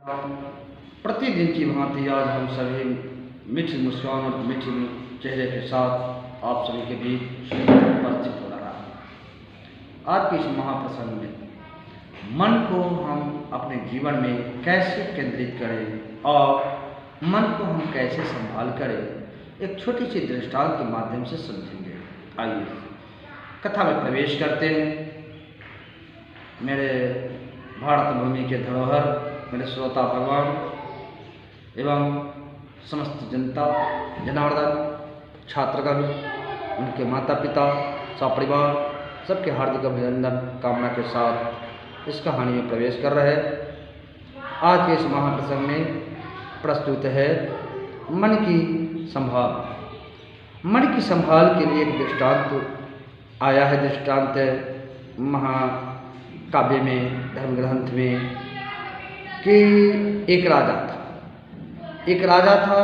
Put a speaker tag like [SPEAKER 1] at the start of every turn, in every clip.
[SPEAKER 1] प्रतिदिन की भांति आज हम सभी मीठी मुस्कान और मीठी चेहरे के साथ आप सभी के बीच उपस्थित हो रहा है। आज के इस महाप्रसंग में मन को हम अपने जीवन में कैसे केंद्रित करें और मन को हम कैसे संभाल करें, एक छोटी सी दृष्टांत के माध्यम से समझेंगे। आइए कथा में प्रवेश करते हैं। मेरे भारत भूमि के धरोहर, मेरे श्रोता भगवान एवं समस्त जनता जनार्दन, छात्रगण, उनके माता पिता, सपरिवार सबके हार्दिक अभिनंदन कामना के साथ इस कहानी में प्रवेश कर रहे हैं। आज के इस महाप्रसंग में प्रस्तुत है मन की संभाल। मन की संभाल के लिए एक दृष्टांत आया है। दृष्टांत महाकाव्य में, धर्म ग्रंथ में, कि एक राजा था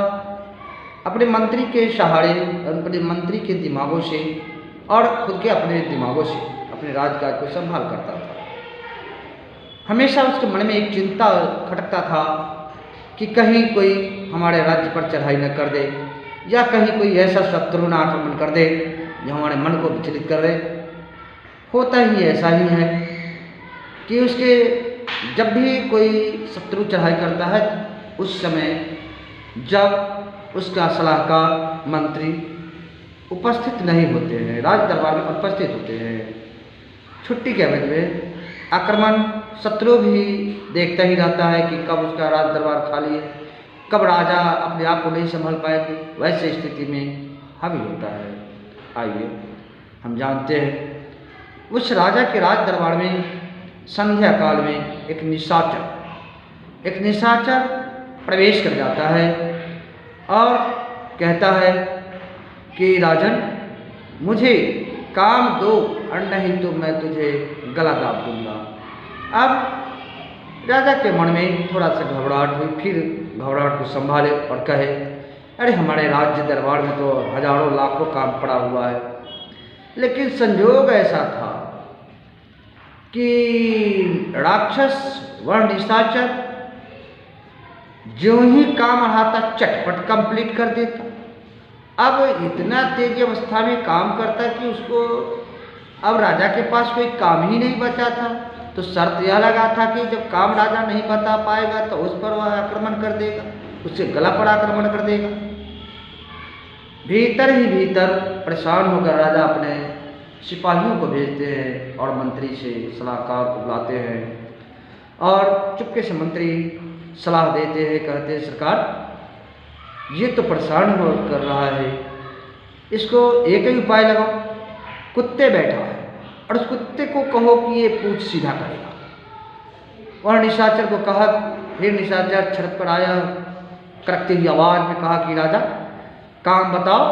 [SPEAKER 1] अपने मंत्री के सहारे, अपने मंत्री के दिमागों से और खुद के अपने दिमागों से अपने राजकाज को संभाल करता था। हमेशा उसके मन में एक चिंता खटकता था कि कहीं कोई हमारे राज्य पर चढ़ाई न कर दे, या कहीं कोई ऐसा शत्रु न आक्रमण कर दे जो हमारे मन को विचलित कर दे। होता ही ऐसा ही है कि उसके जब भी कोई शत्रु चढ़ाई करता है, उस समय जब उसका सलाहकार मंत्री उपस्थित नहीं होते हैं, राज दरबार में उपस्थित होते हैं, छुट्टी के अवधि में आक्रमण शत्रु भी देखता ही रहता है कि कब उसका राज दरबार खाली है, कब राजा अपने आप को नहीं संभाल पाएंगे। वैसे स्थिति में हावी होता है। आइए हम जानते हैं उस राजा के राज दरबार में संध्या काल में एक निशाचर प्रवेश कर जाता है और कहता है कि राजन, मुझे काम दो और नहीं तो मैं तुझे गला दाब दूंगा। अब राजा के मन में थोड़ा सा घबराहट हुई, फिर घबराहट को संभाले और कहे, अरे हमारे राज्य दरबार में तो हजारों लाखों काम पड़ा हुआ है, लेकिन संजोग ऐसा था कि राक्षस वह निशाचर जो ही काम रहा चटपट कंप्लीट कर देता। अब इतना तेजी अवस्था में काम करता कि उसको अब राजा के पास कोई काम ही नहीं बचा था। तो शर्त यह लगा था कि जब काम राजा नहीं बता पाएगा तो उस पर वह आक्रमण कर देगा, उससे गला पर आक्रमण कर देगा। भीतर ही भीतर परेशान होकर राजा अपने सिपाहियों को भेजते हैं और मंत्री से सलाहकार को बुलाते हैं और चुपके से मंत्री सलाह देते हैं, कहते हैं सरकार ये तो परेशान हो कर रहा है, इसको एक ही उपाय लगाओ। कुत्ते बैठा है और उस कुत्ते को कहो कि ये पूंछ सीधा करेगा। वह निशाचर को कहा। फिर निशाचर छत पर आया, करकती हुई आवाज में कहा कि राजा काम बताओ,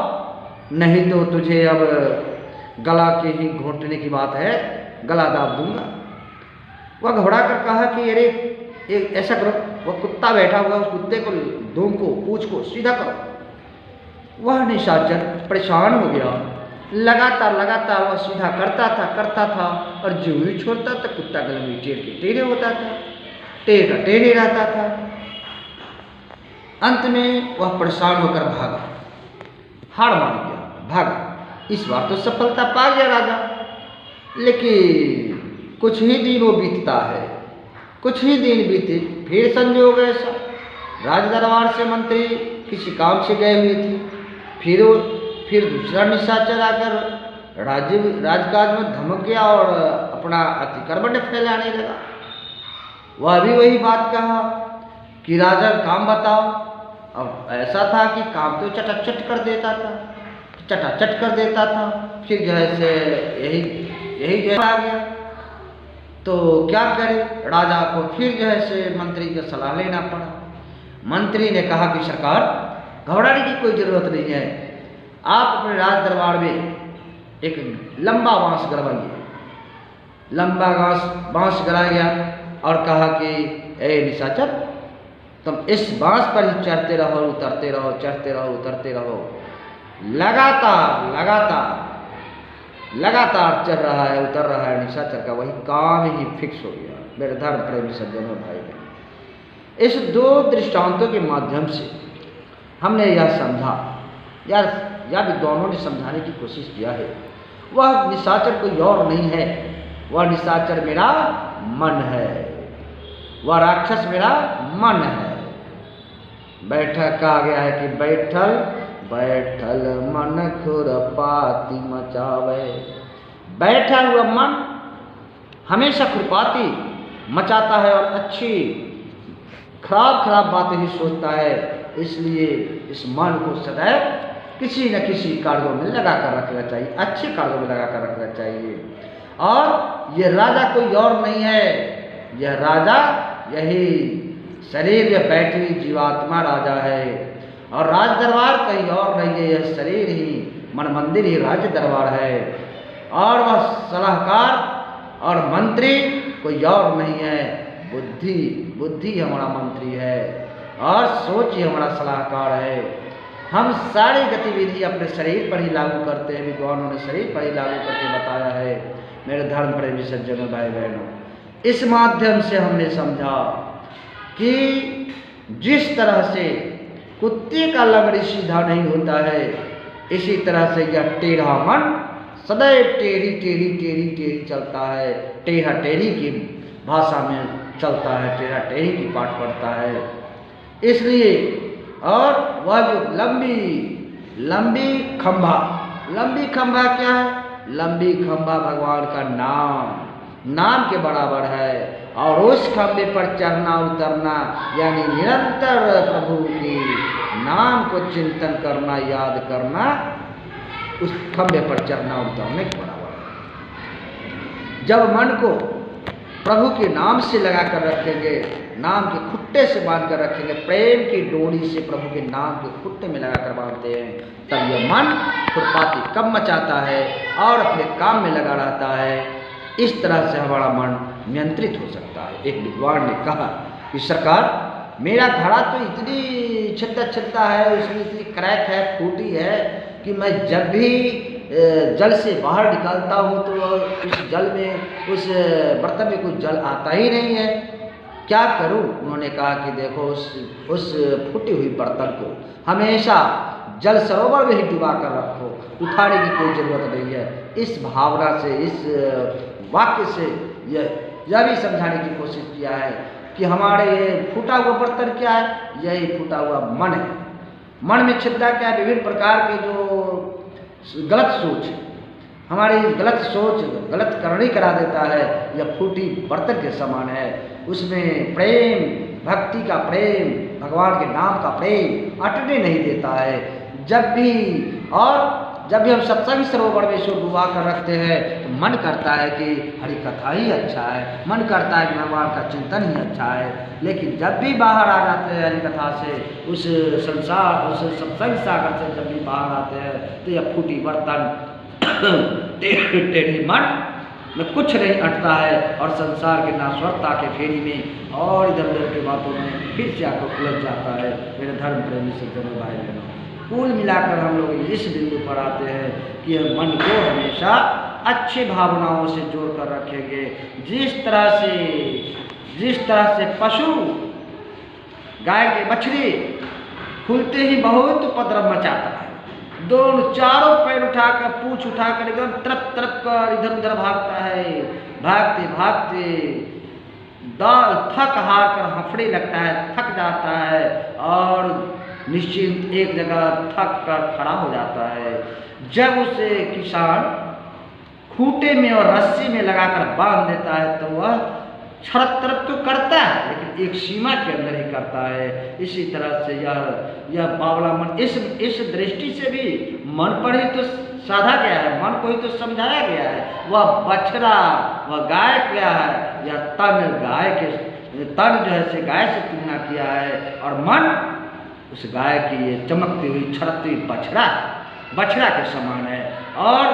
[SPEAKER 1] नहीं तो तुझे अब गला के ही घोंटने की बात है, गला दाब दूंगा। वह घबरा कर कहा कि अरे ऐसा करो, वह कुत्ता बैठा हुआ, उस कुत्ते को दूम को पूंछ को सीधा करो। वह निशाचर परेशान हो गया। लगातार वह सीधा करता था और जो ही छोड़ता था कुत्ता गले में टेढ़ के टेढ़े होता था, टेढ़ का टेढ़े रहता था। अंत में वह परेशान होकर भागा, हार मान गया, भागा। इस बार तो सफलता पा गया राजा, लेकिन कुछ ही दिन वो बीतता है। कुछ ही दिन बीते, फिर संजोग ऐसा, राज दरबार से मंत्री किसी काम से गए हुए थे। फिर दूसरा निशाचर आकर राजकाज में धमक गया और अपना अतिक्रमण फैलाने लगा। वह भी वही बात कहा कि राजा काम बताओ। अब ऐसा था कि काम तो चटाचट कर देता था, फिर जो है से यही जो आ गया। तो क्या करे, राजा को फिर जो है से मंत्री की सलाह लेना पड़ा। मंत्री ने कहा कि सरकार घबराने की कोई ज़रूरत नहीं है, आप अपने राज दरबार में एक लंबा बांस गड़वाइए। लंबा बांस गड़ाया गया और कहा कि ए निशाचर, तुम इस बांस पर ही चढ़ते रहो, उतरते रहो, चढ़ते रहो, उतरते रहो। लगातार चढ़ रहा है, उतर रहा है। निशाचर का वही काम ही फिक्स हो गया। मेरे धर्म प्रेमी सज्जनों भाई बहन, इस दो दृष्टांतों के माध्यम से हमने यह समझा, या विद्वानों ने समझाने की कोशिश किया है, वह निशाचर कोई और नहीं है, वह निशाचर मेरा मन है, वह राक्षस मेरा मन है। बैठक कहा गया है कि बैठल बैठल मन खुरपाती मचावे। बैठा हुआ मन हमेशा खुरपाती मचाता है और अच्छी खराब बातें ही सोचता है। इसलिए इस मन को सदैव किसी न किसी कार्यों में लगा कर रखना चाहिए, अच्छे कार्यों में लगा कर रखना चाहिए। और ये राजा कोई और नहीं है, यह राजा यही शरीर में बैठी जीवात्मा राजा है। और राज दरबार कहीं और नहीं है, यह शरीर ही मन मंदिर ही राज्य दरबार है। और वह सलाहकार और मंत्री कोई और नहीं है, बुद्धि हमारा मंत्री है और सोच ही हमारा सलाहकार है। हम सारी गतिविधि अपने शरीर पर ही लागू करते हैं, विद्वानों ने शरीर पर ही लागू करके बताया है। मेरे धर्म प्रेमी सज्जनों भाई बहनों, इस माध्यम से हमने समझा कि जिस तरह से कुत्ते का लंगड़ी सीधा नहीं होता है, इसी तरह से यह टेढ़ा मन सदैव टेढ़ी चलता है, टेढ़ा टेढ़ी की भाषा में चलता है, टेढ़ा टेढ़ी की पाठ पढ़ता है। इसलिए और वह जो लंबी खंभा क्या है? लंबी खंभा भगवान का नाम के बराबर है। और उस खंभे पर चढ़ना उतरना यानी निरंतर प्रभु की नाम को चिंतन करना, याद करना, उस खंभे पर चढ़ना उतरने के बराबर है। जब मन को प्रभु के नाम से लगा कर रखेंगे, नाम के खुट्टे से बांध कर रखेंगे, प्रेम की डोरी से प्रभु के नाम के खुट्टे में लगा कर बांधते हैं, तब यह मन खुरपाती कम मचाता है और अपने काम में लगा रहता है। इस तरह से हमारा मन नियंत्रित हो सकता है। एक विद्वान ने कहा कि सरकार, मेरा घड़ा तो इतनी छिलता है, उसमें इतनी क्रैक है, फूटी है कि मैं जब भी जल से बाहर निकालता हूँ तो उस जल में, उस बर्तन में कुछ जल आता ही नहीं है, क्या करूँ? उन्होंने कहा कि देखो, उस फूटी हुई बर्तन को हमेशा जल सरोवर में ही डुबा कर रखो, उठाने की कोई ज़रूरत नहीं है। इस भावना से, इस वाक्य से यह भी समझाने की कोशिश किया है कि हमारे ये फूटा हुआ बर्तन क्या है? यही फूटा हुआ मन है। मन में छिपता क्या है? विभिन्न प्रकार के जो गलत सोच, हमारी गलत सोच गलत करनी करा देता है। यह फूटी बर्तन के समान है, उसमें प्रेम, भक्ति का प्रेम, भगवान के नाम का प्रेम अटने नहीं देता है। जब भी हम सत्संग सरोवर में इसको डुबा कर रखते हैं तो मन करता है कि हरि कथा ही अच्छा है, मन करता है कि भगवान का चिंतन ही अच्छा है। लेकिन जब भी बाहर आ जाते हैं हरि कथा से, उस संसार, उस सत्संग सागर से जब भी बाहर आते हैं तो यह फूटी बर्तन टेढ़ी मन में कुछ नहीं अटता है और संसार के नाश्वरता के फेरी में और इधर उधर की बातों में फिर से आकर उलझ जाता है। मेरे धर्म प्रेमी सज्जनों भाई बहनों, कुल मिलाकर हम लोग इस बिंदु पर आते हैं कि यह मन को हमेशा अच्छी भावनाओं से जोड़ कर रखेंगे। जिस तरह से पशु, गाय के बछड़े खुलते ही बहुत उपद्रव मचाता है, दोनों चारों पैर उठाकर, पूंछ उठाकर एकदम तरप कर इधर उधर भागता है, भागते थक हार कर हफड़े लगता है, थक जाता है और निश्चिंत एक जगह थक कर खड़ा हो जाता है। जब उसे किसान खूंटे में और रस्सी में लगाकर बांध देता है तो वह छड़क तरप तो करता है, लेकिन एक सीमा के अंदर ही करता है। इसी तरह से यह बावला मन, इस दृष्टि से भी मन पर ही तो साधा गया है, मन को ही तो समझाया गया है। वह बछड़ा, वह गाय क्या है? यह तन जो है से गाय से तुलना किया है और मन उस गाय की ये चमकती हुई छड़कती हुई बछड़ा के समान है। और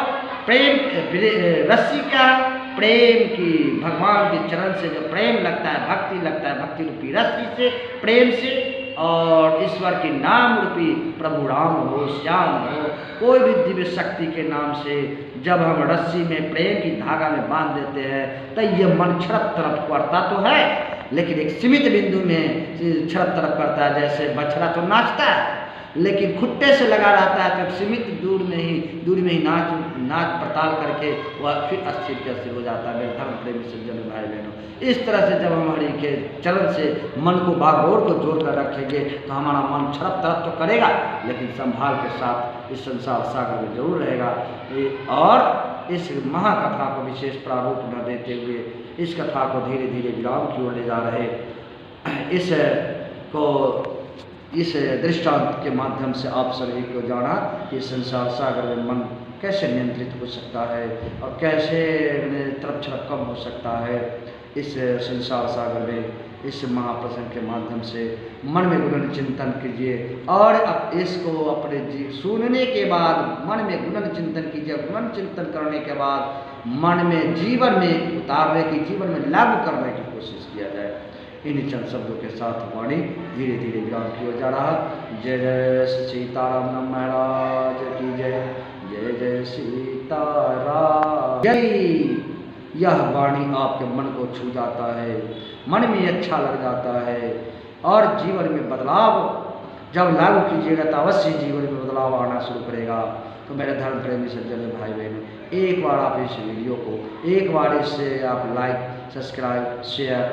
[SPEAKER 1] प्रेम रस्सी क्या है? प्रेम की, भगवान के चरण से जो प्रेम लगता है, भक्ति लगता है, भक्ति रूपी रस्सी से, प्रेम से, और ईश्वर के नाम रूपी प्रभु राम हो, श्याम हो, कोई भी दिव्य शक्ति के नाम से जब हम रस्सी में प्रेम की धागा में बांध देते हैं तो ये मन छड़प तरफ करता तो है, लेकिन एक सीमित बिंदु में छड़प तरप करता है। जैसे बछड़ा तो नाचता है लेकिन खुट्टे से लगा रहता है, तो एक सीमित दूरी में ही नाच पड़ताल करके वह फिर अस्थिर के अस्थिर हो जाता है। मेरे धर्म प्रेमी सज्जन भाई बहनों, इस तरह से जब हम हरि के चरण से मन को बागडोर को जोड़ कर रखेंगे तो हमारा मन छड़प तरप तो करेगा लेकिन संभाल के साथ इस संसार सागर में जरूर रहेगा। और इस महाकथा को विशेष प्रारूप न देते हुए इस कथा को धीरे धीरे विराम की ओर ले जा रहे, इस दृष्टांत के माध्यम से आप सभी को जाना कि संसार सागर में मन कैसे नियंत्रित हो सकता है और कैसे तरफ छड़प कम हो सकता है। इस संसार सागर में इस महाप्रसंग के माध्यम से मन में गुणन चिंतन कीजिए और अब इसको अपने सुनने के बाद मन में गुणन चिंतन कीजिए। गुणन चिंतन करने के बाद मन में जीवन में उतारने की, जीवन में लागू करने की कोशिश किया जाए। इन्हीं चंद शब्दों के साथ वाणी धीरे धीरे विराम की ओर जा रहा। जय जय सीताराम महाराज की जय, जय जय सीताराम जय। यह वाणी आपके मन को छू जाता है, मन में अच्छा लग जाता है और जीवन में बदलाव जब लागू कीजिएगा तो अवश्य जीवन में बदलाव आना शुरू करेगा। तो मेरे धर्म प्रेमी सज्जन भाई बहनों, एक बार आप इस वीडियो को एक बार इससे आप लाइक सब्सक्राइब शेयर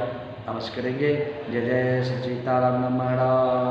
[SPEAKER 1] अवश्य करेंगे। जय जय सीताराम महाराज।